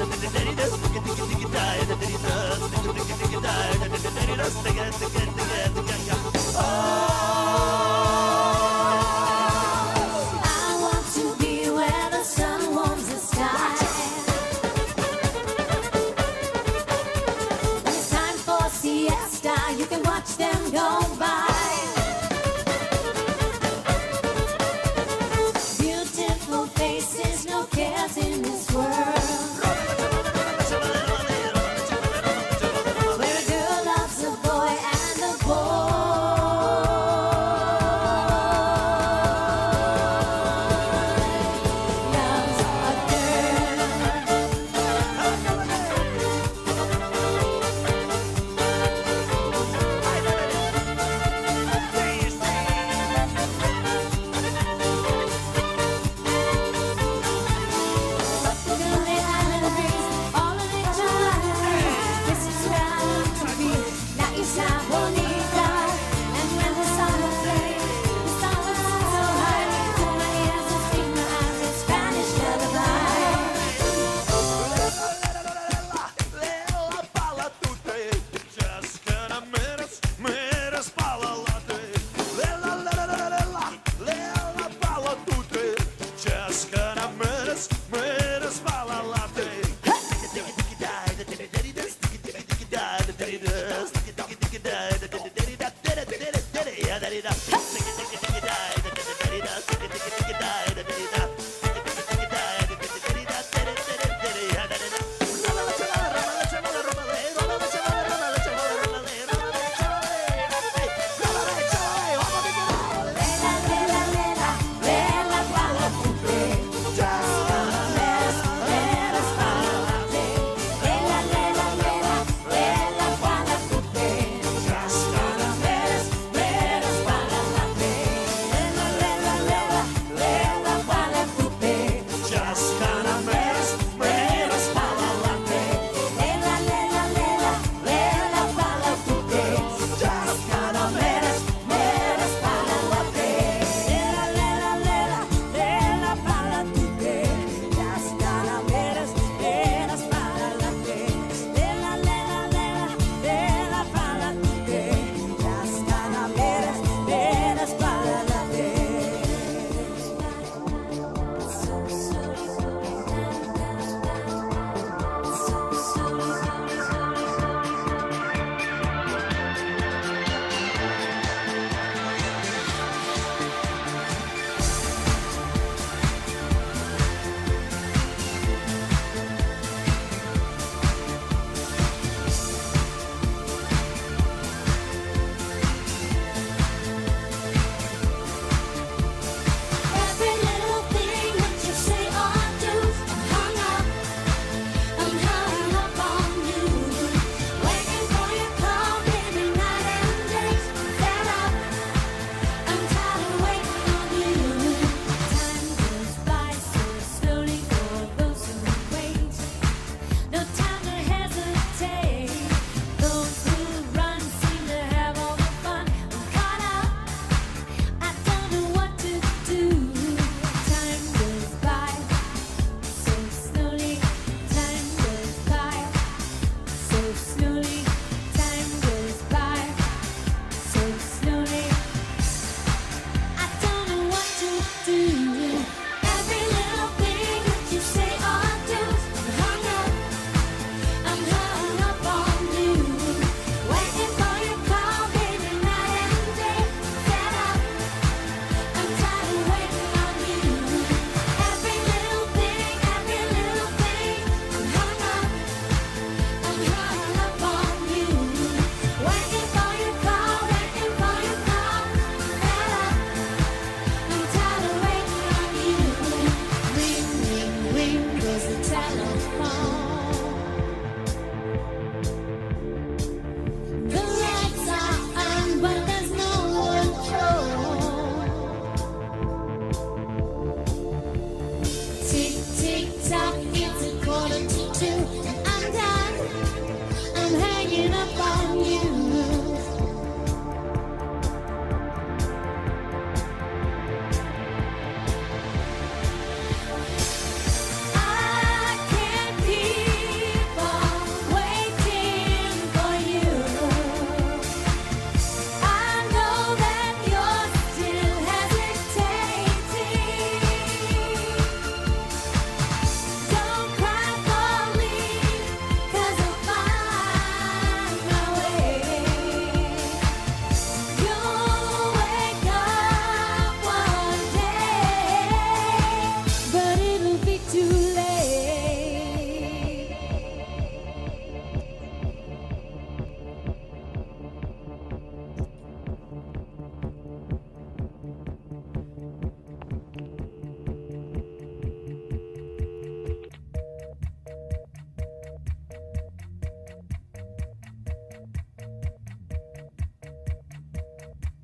I want to be where the sun warms the sky. When it's time for siesta, you can watch them go by. Beautiful faces, no cares in this world.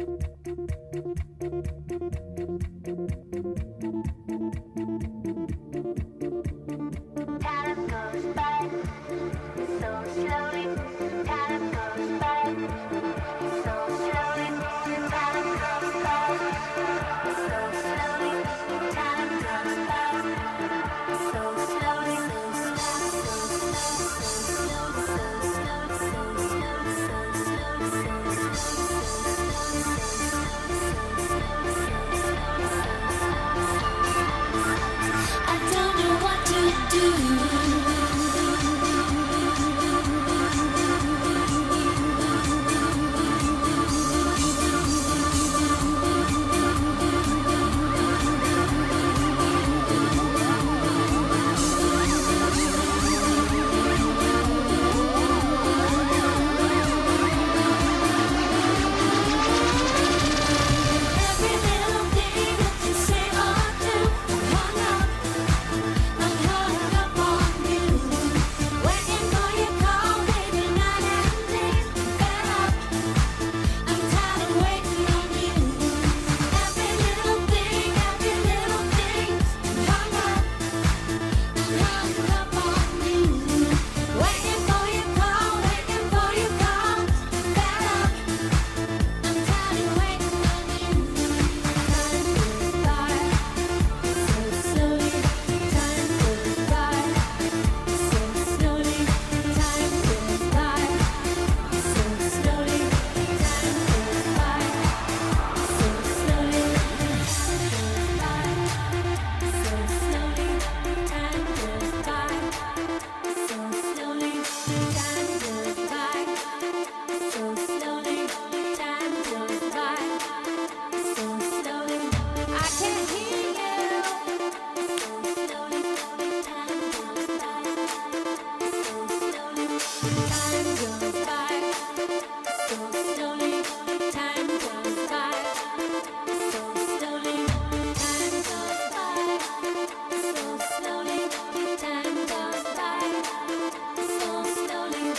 Time goes by so slowly. Time goes by so slowly. Time goes by so slowly. Time goes by so slowly. I don't know what to Every little thing that you say or do, I'm hung up on you. Waiting for your call, baby, night and day. Fed up, I'm tired of waiting on you. Every little thing, I'm hung up on you. Waiting for your call, fed up. I'm tired of waiting on you. Time goes by so slowly. Time goes by so slowly. Time goes by so slowly. Time goes by so slowly. So slowly. Time goes by so slowly. Time goes by so slowly. Time goes by so slowly. I can't hear you. So slowly. Time goes by so slowly. Time goes by so slowly. Time goes by so slowly. Time goes by so slowly. Time goes by so slowly.